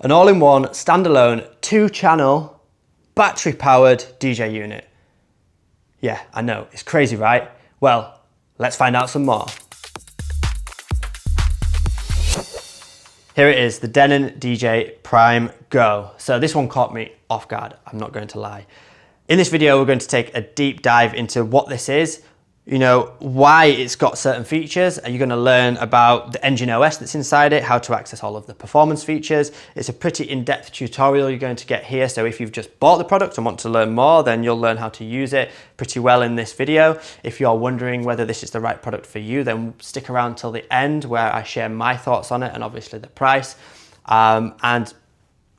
an all-in-one, standalone, 2-channel, battery-powered DJ unit. Yeah, I know, it's crazy, right? Well, let's find out some more. Here it is, the Denon DJ Prime Go. So this one caught me off guard, I'm not going to lie. In this video, we're going to take a deep dive into what this is, why it's got certain features. You're going to learn about the engine OS that's inside it, how to access all of the performance features. It's a pretty in-depth tutorial you're going to get here. So if you've just bought the product and want to learn more, then you'll learn how to use it pretty well in this video. If you're wondering whether this is the right product for you, then stick around till the end where I share my thoughts on it and obviously the price.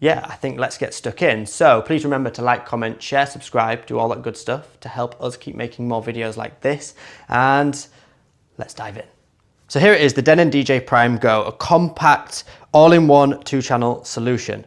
Yeah, I think let's get stuck in. So please remember to like, comment, share, subscribe, do all that good stuff to help us keep making more videos like this. And let's dive in. So here it is, the Denon DJ Prime Go, a compact, all-in-one 2-channel solution.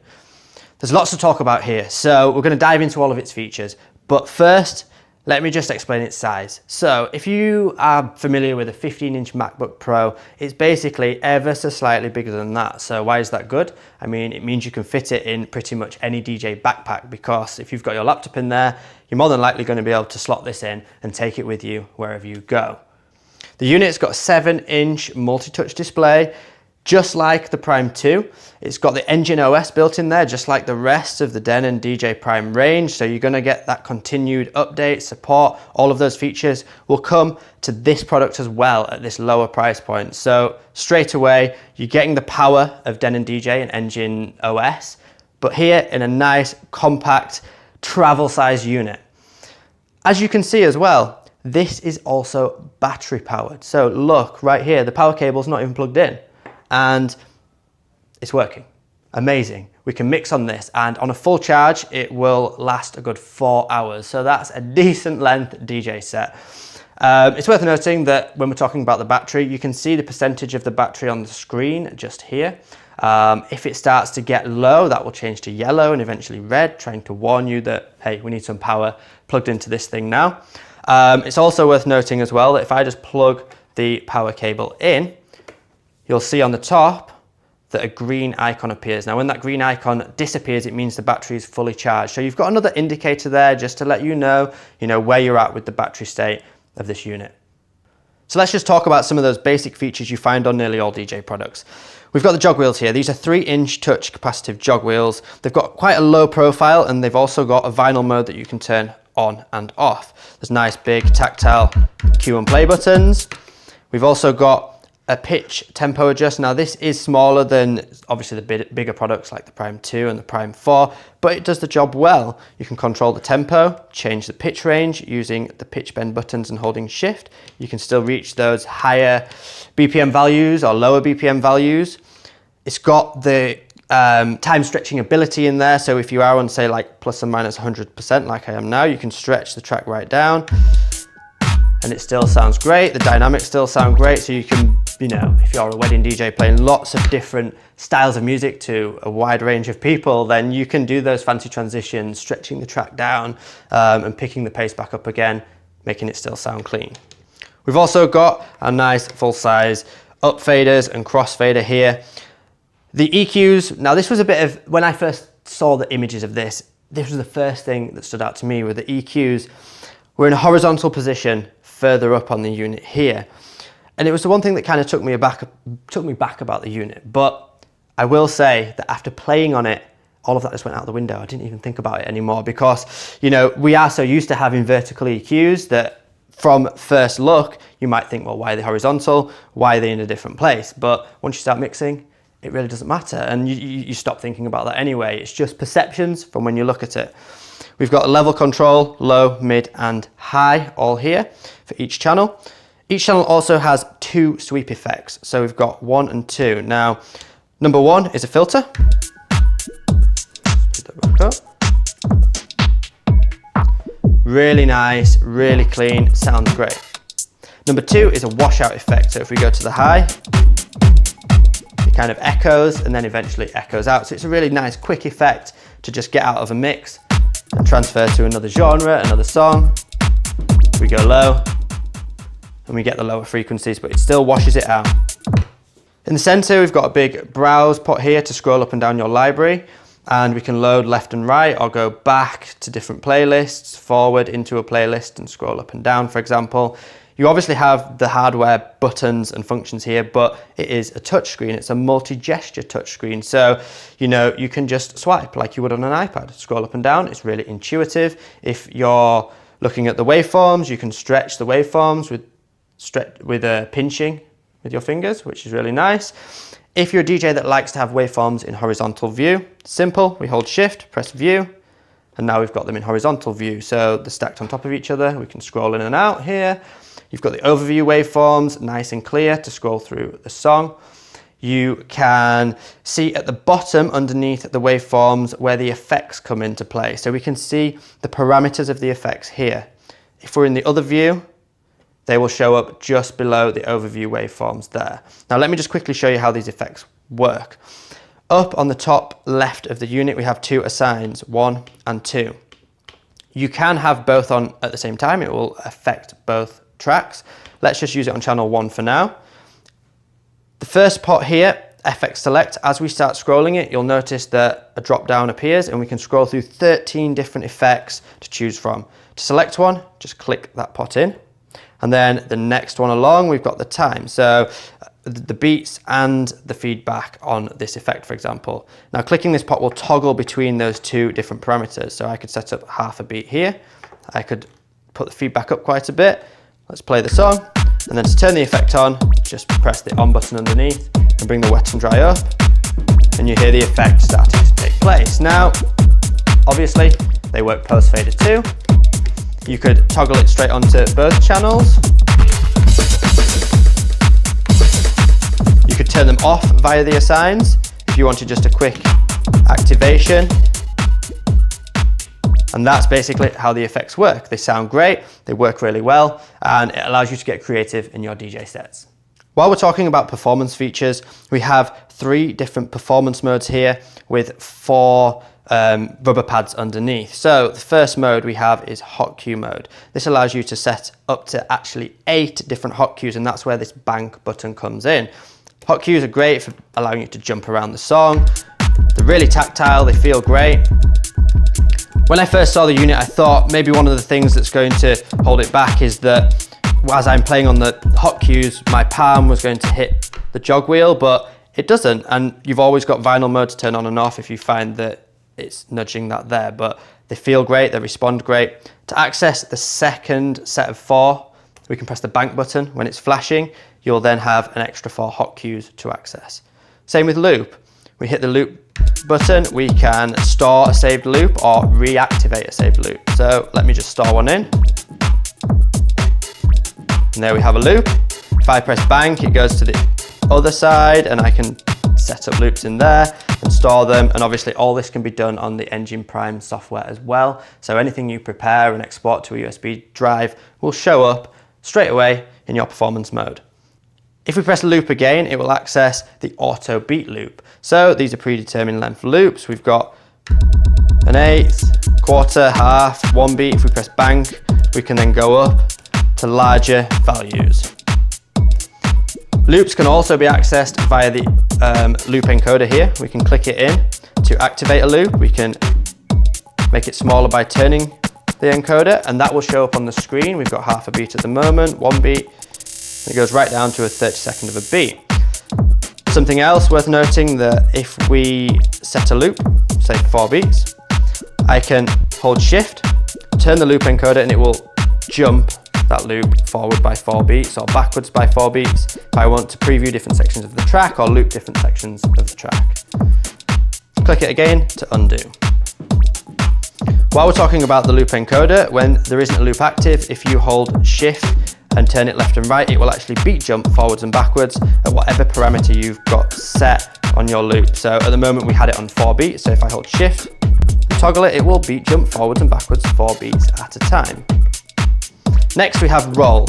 There's lots to talk about here, so we're going to dive into all of its features. But first, let me just explain its size. So if you are familiar with a 15-inch MacBook Pro, it's basically ever so slightly bigger than that. So why is that good? I mean, it means you can fit it in pretty much any DJ backpack, because if you've got your laptop in there, you're more than likely going to be able to slot this in and take it with you wherever you go. The unit's got a 7-inch multi-touch display, just like the Prime 2. It's got the engine OS built in there, just like the rest of the Denon DJ Prime range. So you're going to get that continued update, support, all of those features will come to this product as well at this lower price point. So straight away, you're getting the power of Denon DJ and engine OS, but here in a nice, compact, travel size unit. As you can see as well, this is also battery powered. So look right here, the power cable's not even plugged in. And it's working. Amazing. We can mix on this, and on a full charge, it will last a good 4 hours. So that's a decent length DJ set. It's worth noting that when we're talking about the battery, you can see the percentage of the battery on the screen just here. If it starts to get low, that will change to yellow and eventually red, trying to warn you that, hey, we need some power plugged into this thing now. It's also worth noting as well that if I just plug the power cable in, you'll see on the top that a green icon appears. Now, when that green icon disappears, it means the battery is fully charged. So you've got another indicator there just to let you know where you're at with the battery state of this unit. So let's just talk about some of those basic features you find on nearly all DJ products. We've got the jog wheels here. These are 3-inch touch capacitive jog wheels. They've got quite a low profile, and they've also got a vinyl mode that you can turn on and off. There's nice big tactile cue and play buttons. We've also got a pitch tempo adjust. Now this is smaller than obviously the bigger products like the Prime 2 and the Prime 4, but it does the job well. You can control the tempo, change the pitch range using the pitch bend buttons and holding shift. You can still reach those higher BPM values or lower BPM values. It's got the time stretching ability in there, so if you are on say like plus or minus 100% like I am now, you can stretch the track right down and it still sounds great. The dynamics still sound great, so you can, if you're a wedding DJ playing lots of different styles of music to a wide range of people, then you can do those fancy transitions, stretching the track down and picking the pace back up again, making it still sound clean. We've also got a nice full-size up faders and crossfader here. The EQs, now this was a bit of, when I first saw the images of this was the first thing that stood out to me with the EQs. We're in a horizontal position further up on the unit here. And it was the one thing that kind of took me back about the unit. But I will say that after playing on it, all of that just went out the window. I didn't even think about it anymore because, we are so used to having vertical EQs that from first look, you might think, well, why are they horizontal? Why are they in a different place? But once you start mixing, it really doesn't matter. And you stop thinking about that anyway. It's just perceptions from when you look at it. We've got a level control, low, mid, and high all here for each channel. Each channel also has 2 sweep effects. So we've got 1 and 2. Now, number 1 is a filter. Put that back up. Really nice, really clean, sounds great. Number 2 is a washout effect. So if we go to the high, it kind of echoes and then eventually echoes out. So it's a really nice, quick effect to just get out of a mix and transfer to another genre, another song. We go low and we get the lower frequencies, but it still washes it out. In the center, we've got a big browse pot here to scroll up and down your library, and we can load left and right or go back to different playlists, forward into a playlist and scroll up and down, for example. You obviously have the hardware buttons and functions here, but it is a touchscreen. It's a multi-gesture touchscreen. So, you can just swipe like you would on an iPad, scroll up and down. It's really intuitive. If you're looking at the waveforms, you can stretch the waveforms with pinching with your fingers, which is really nice. If you're a DJ that likes to have waveforms in horizontal view, simple, we hold shift, press view, and now we've got them in horizontal view. So they're stacked on top of each other. We can scroll in and out here. You've got the overview waveforms, nice and clear to scroll through the song. You can see at the bottom underneath the waveforms where the effects come into play. So we can see the parameters of the effects here. If we're in the other view, they will show up just below the overview waveforms there. Now let me just quickly show you how these effects work. Up on the top left of the unit, we have two assigns, 1 and 2. You can have both on at the same time. It will affect both tracks. Let's just use it on channel 1 for now. The first pot here, FX Select, as we start scrolling it, you'll notice that a drop down appears and we can scroll through 13 different effects to choose from. To select one, just click that pot in. And then the next one along, we've got the time. So the beats and the feedback on this effect, for example. Now clicking this pot will toggle between those two different parameters. So I could set up half a beat here. I could put the feedback up quite a bit. Let's play the song. And then to turn the effect on, just press the on button underneath and bring the wet and dry up. And you hear the effect starting to take place. Now, obviously, they work post fader too. You could toggle it straight onto both channels. You could turn them off via the assigns if you wanted just a quick activation. And that's basically how the effects work. They sound great, they work really well, and it allows you to get creative in your DJ sets. While we're talking about performance features, we have 3 different performance modes here with 4 rubber pads underneath. So the first mode we have is hot cue mode. This allows you to set up to actually 8 different hot cues, and that's where this bank button comes in. Hot cues are great for allowing you to jump around the song. They're really tactile, they feel great. When I first saw the unit, I thought maybe one of the things that's going to hold it back is that as I'm playing on the hot cues, my palm was going to hit the jog wheel, but it doesn't. And you've always got vinyl mode to turn on and off if you find that it's nudging that there, but they feel great, they respond great. To access the second set of 4, we can press the bank button. When it's flashing, you'll then have an extra 4 hot cues to access. Same with loop. We hit the loop button, we can store a saved loop or reactivate a saved loop. So let me just store one in. And there we have a loop. If I press bank, it goes to the other side and I can set up loops in there and store them. And obviously all this can be done on the Engine Prime software as well. So anything you prepare and export to a USB drive will show up straight away in your performance mode. If we press loop again, it will access the auto beat loop. So these are predetermined length loops. We've got an eighth, quarter, half, 1 beat. If we press bank, we can then go up to larger values. Loops can also be accessed via the loop encoder here. We can click it in to activate a loop. We can make it smaller by turning the encoder, and that will show up on the screen. We've got half a beat at the moment, 1 beat. It goes right down to a 30-second of a beat. Something else worth noting, that if we set a loop, say 4 beats, I can hold shift, turn the loop encoder, and it will jump that loop forward by 4 beats or backwards by 4 beats if I want to preview different sections of the track or loop different sections of the track. Click it again to undo. While we're talking about the loop encoder, when there isn't a loop active, if you hold shift and turn it left and right, it will actually beat jump forwards and backwards at whatever parameter you've got set on your loop. So at the moment we had it on 4 beats, so if I hold shift and toggle it, it will beat jump forwards and backwards 4 beats at a time. Next we have roll.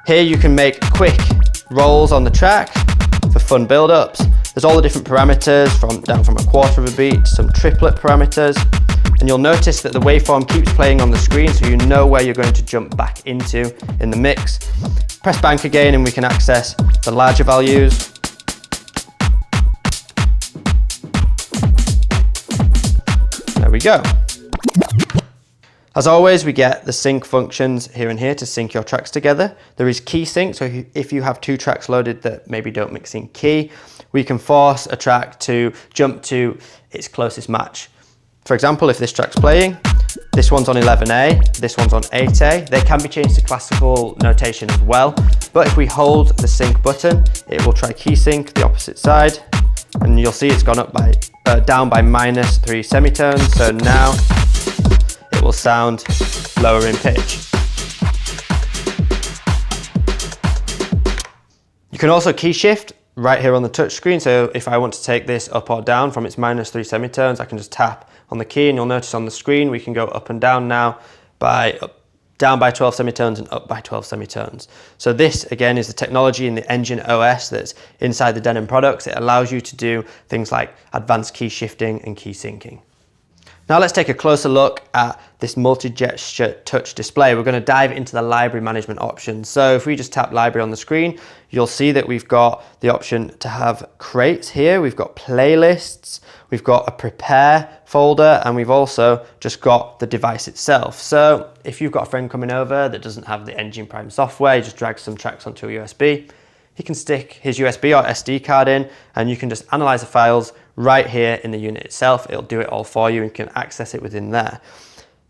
Here you can make quick rolls on the track for fun build-ups. There's all the different parameters down from a quarter of a beat to some triplet parameters. And you'll notice that the waveform keeps playing on the screen, so you know where you're going to jump back into in the mix. Press bank again and we can access the larger values. go. As always, we get the sync functions here and here to sync your tracks together. There is key sync, so if you have two tracks loaded that maybe don't mix in key, we can force a track to jump to its closest match. For example, if this track's playing, this one's on 11A, this one's on 8A. They can be changed to classical notation as well, but if we hold the sync button, it will try key sync the opposite side, and you'll see it's gone up by down by -3 semitones, so now it will sound lower in pitch. You can also key shift right here on the touch screen, so if I want to take this up or down from its -3 semitones, I can just tap on the key, and you'll notice on the screen we can go up and down now down by 12 semitones and up by 12 semitones. So this again is the technology in the engine OS that's inside the Denon products. It allows you to do things like advanced key shifting and key syncing. Now let's take a closer look at this multi-gesture touch display. We're going to dive into the library management options. So if we just tap library on the screen, you'll see that we've got the option to have crates here. We've got playlists, we've got a prepare folder, and we've also just got the device itself. So if you've got a friend coming over that doesn't have the Engine Prime software, you just drag some tracks onto a USB. He can stick his USB or SD card in, and you can just analyze the files right here in the unit itself. It'll do it all for you and you can access it within there.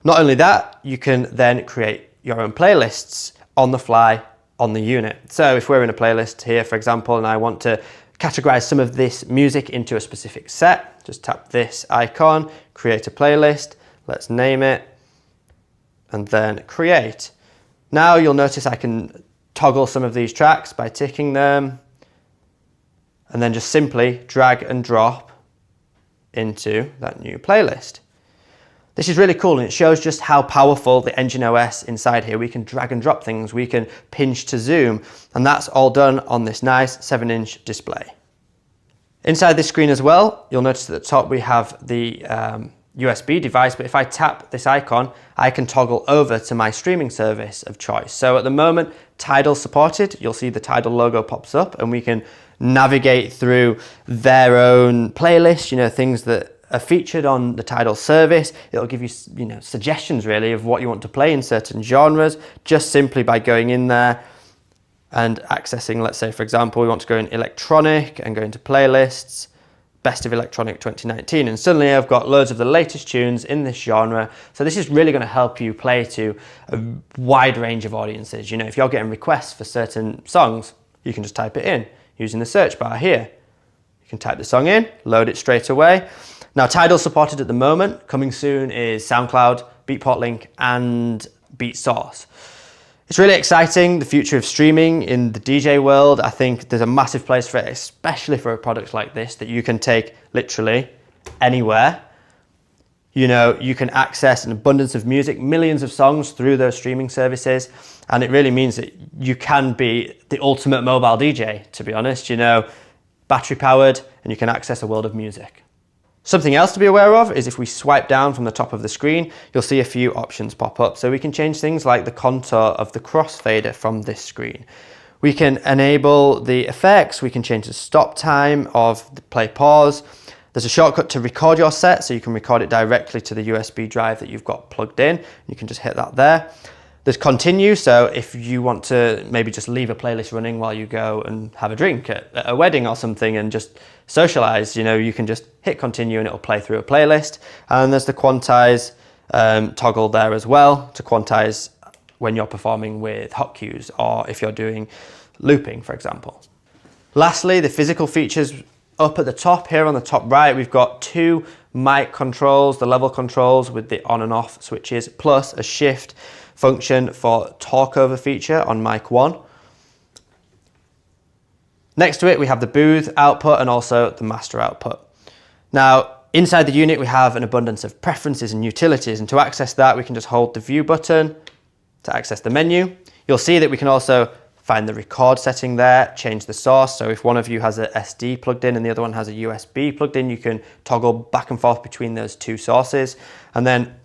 Not only that, you can then create your own playlists on the fly on the unit. So if we're in a playlist here, for example, and I want to categorize some of this music into a specific set, just tap this icon, create a playlist, let's name it, and then create. Now you'll notice I can toggle some of these tracks by ticking them, and then just simply drag and drop into that new playlist. This is really cool, and it shows just how powerful the Engine OS inside here. We can drag and drop things, we can pinch to zoom, and that's all done on this nice 7-inch display. Inside this screen as well, you'll notice at the top we have the USB device, but if I tap this icon, I can toggle over to my streaming service of choice. So at the moment, Tidal supported. You'll see the Tidal logo pops up, and we can navigate through their own playlist, things that are featured on the Tidal service. It'll give you, suggestions really of what you want to play in certain genres, just simply by going in there and accessing, let's say, for example, we want to go in electronic and go into playlists, Best of Electronic 2019, and suddenly I've got loads of the latest tunes in this genre. So this is really going to help you play to a wide range of audiences. If you're getting requests for certain songs, you can just type it in using the search bar here. You can type the song in, load it straight away. Now Tidal supported at the moment. Coming soon is SoundCloud, Beatport Link, and BeatSource. It's really exciting, the future of streaming in the DJ world. I think there's a massive place for it, especially for a product like this that you can take literally anywhere. You can access an abundance of music, millions of songs through those streaming services, and it really means that you can be the ultimate mobile DJ, to be honest, battery powered, and you can access a world of music. Something else to be aware of is if we swipe down from the top of the screen, you'll see a few options pop up. So we can change things like the contour of the crossfader from this screen. We can enable the effects, we can change the stop time of the play pause. There's a shortcut to record your set, so you can record it directly to the USB drive that you've got plugged in. You can just hit that there. There's continue, so if you want to maybe just leave a playlist running while you go and have a drink at a wedding or something and just socialize, you can just hit continue and it'll play through a playlist. And there's the quantize toggle there as well to quantize when you're performing with hot cues or if you're doing looping, for example. Lastly, the physical features. Up at the top here on the top right, we've got two mic controls, the level controls with the on and off switches, plus a shift function for talk over feature on mic 1. Next to it, we have the booth output and also the master output. Now, inside the unit, we have an abundance of preferences and utilities, and to access that, we can just hold the view button to access the menu. You'll see that we can also find the record setting there, change the source. So if one of you has a SD plugged in and the other one has a USB plugged in, you can toggle back and forth between those two sources. And then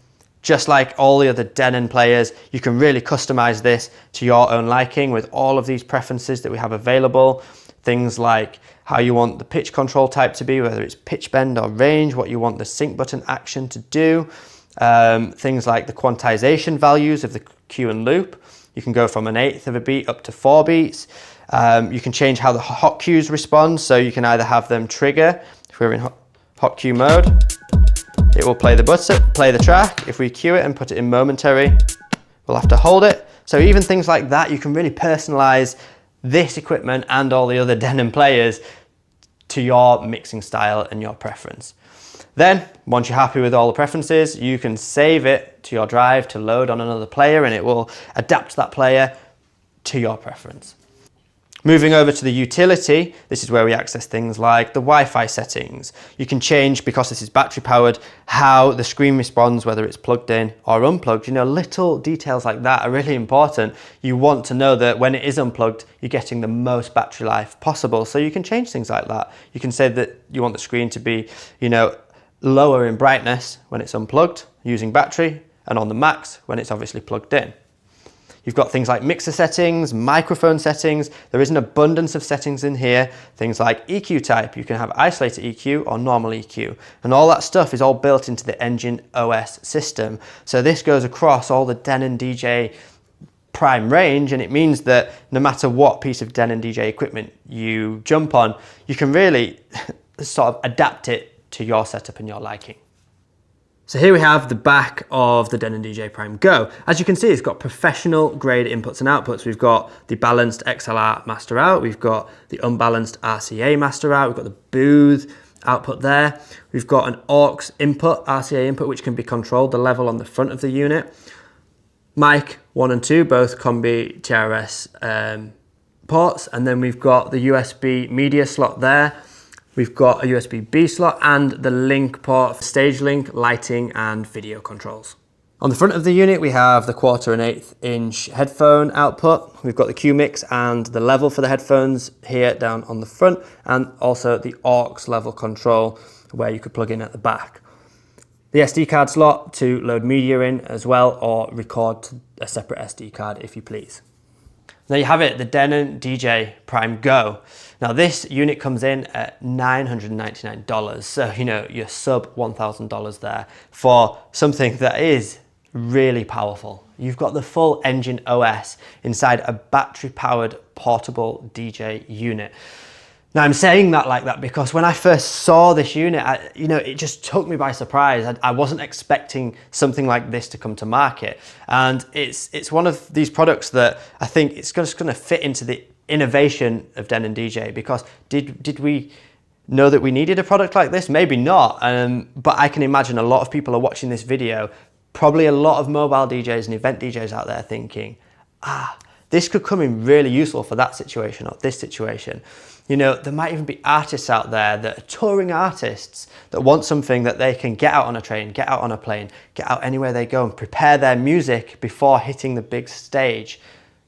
just like all the other Denon players, you can really customize this to your own liking with all of these preferences that we have available. things like how you want the pitch control type to be, whether it's pitch bend or range, what you want the sync button action to do, things like the quantization values of the cue and loop. You can go from 1/8 of a beat up to 4 beats. You can change how the hot cues respond, so you can either have them trigger. If we're in hot cue mode, it will play the button, play the track. If we cue it and put it in momentary, we'll have to hold it. So even things like that, you can really personalize this equipment and all the other Denon players to your mixing style and your preference. Then, once you're happy with all the preferences, you can save it to your drive to load on another player, and it will adapt that player to your preference. Moving over to the utility, this is where we access things like the Wi-Fi settings. You can change, because this is battery powered, how the screen responds, whether it's plugged in or unplugged. You know, little details like that are really important. You want to know that when it is unplugged, you're getting the most battery life possible. So you can change things like that. You can say that you want the screen to be, you know, lower in brightness when it's unplugged using battery, and on the max when it's obviously plugged in. You've got things like mixer settings, microphone settings. There is an abundance of settings in here. Things like EQ type. You can have isolator EQ or normal EQ. And all that stuff is all built into the Engine OS system. So this goes across all the Denon DJ Prime range, and it means that no matter what piece of Denon DJ equipment you jump on, you can really sort of adapt it to your setup and your liking. So here we have the back of the Denon DJ Prime Go. As you can see, it's got professional grade inputs and outputs. We've got the balanced XLR master out, we've got the unbalanced RCA master out, we've got the booth output there. We've got an aux input, RCA input, which can be controlled, the level on the front of the unit. Mic 1 and 2, both Combi TRS ports, and then we've got the USB media slot there. We've got a USB-B slot and the link port for stage link, lighting and video controls. On the front of the unit, we have the 1/4 and 1/8 inch headphone output. We've got the Q mix and the level for the headphones here down on the front, and also the aux level control where you could plug in at the back. The SD card slot to load media in as well, or record to a separate SD card if you please. There you have it, the Denon DJ Prime Go. Now this unit comes in at $999, so you know, you're sub $1,000 there for something that is really powerful. You've got the full Engine OS inside a battery powered portable DJ unit. Now I'm saying that like that because when I first saw this unit, it just took me by surprise. I wasn't expecting something like this to come to market. And it's one of these products that I think it's just gonna fit into the innovation of Denon DJ, because did we know that we needed a product like this? Maybe not, but I can imagine a lot of people are watching this video, probably a lot of mobile DJs and event DJs out there thinking, this could come in really useful for that situation or this situation. You know, there might even be artists out there that are touring artists that want something that they can get out on a train, get out on a plane, get out anywhere they go and prepare their music before hitting the big stage.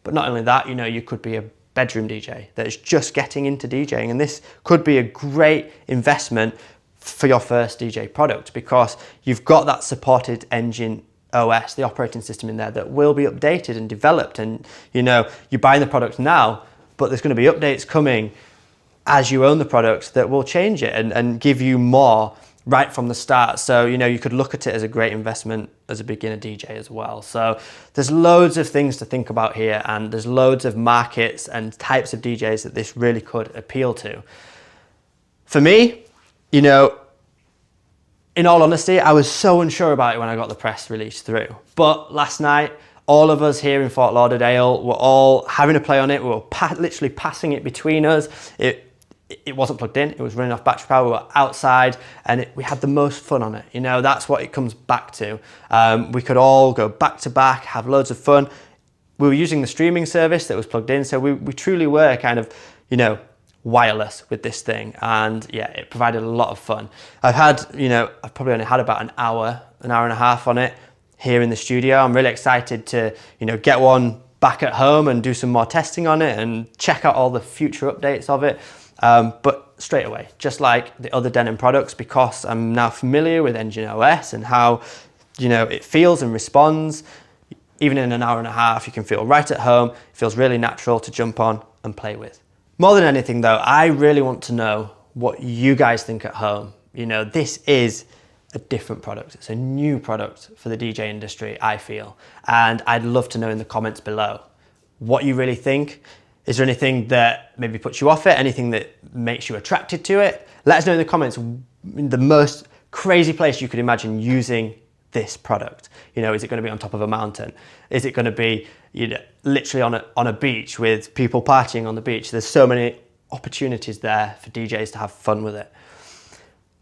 But not only that, you know, you could be a bedroom DJ that is just getting into DJing, and this could be a great investment for your first DJ product, because you've got that supported Engine OS, the operating system in there that will be updated and developed, and you know, you're buying the product now, but there's going to be updates coming as you own the product that will change it and give you more right from the start. So, you know, you could look at it as a great investment as a beginner DJ as well. So there's loads of things to think about here, and there's loads of markets and types of DJs that this really could appeal to. For me, you know, in all honesty, I was so unsure about it when I got the press release through. But last night, all of us here in Fort Lauderdale were all having a play on it. We were literally passing it between us. It wasn't plugged in, it was running off battery power, we were outside, and we had the most fun on it. You know, that's what it comes back to. We could all go back to back, have loads of fun. We were using the streaming service that was plugged in, so we truly were kind of, you know, wireless with this thing, and yeah, it provided a lot of fun. I've probably only had about an hour and a half on it here in the studio. I'm really excited to, you know, get one back at home and do some more testing on it and check out all the future updates of it. But straight away, just like the other Denon products, because I'm now familiar with Engine OS and how, you know, it feels and responds, even in an hour and a half, you can feel right at home. It feels really natural to jump on and play with. More than anything though, I really want to know what you guys think at home. You know, this is a different product. It's a new product for the DJ industry, I feel. And I'd love to know in the comments below what you really think. Is there anything that maybe puts you off it? Anything that makes you attracted to it? Let us know in the comments the most crazy place you could imagine using this product. You know, is it going to be on top of a mountain? Is it going to be, you know, literally on a beach with people partying on the beach? There's so many opportunities there for DJs to have fun with it.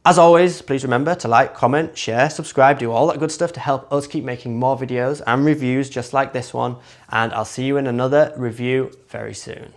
As always, please remember to like, comment, share, subscribe, do all that good stuff to help us keep making more videos and reviews just like this one. And I'll see you in another review very soon.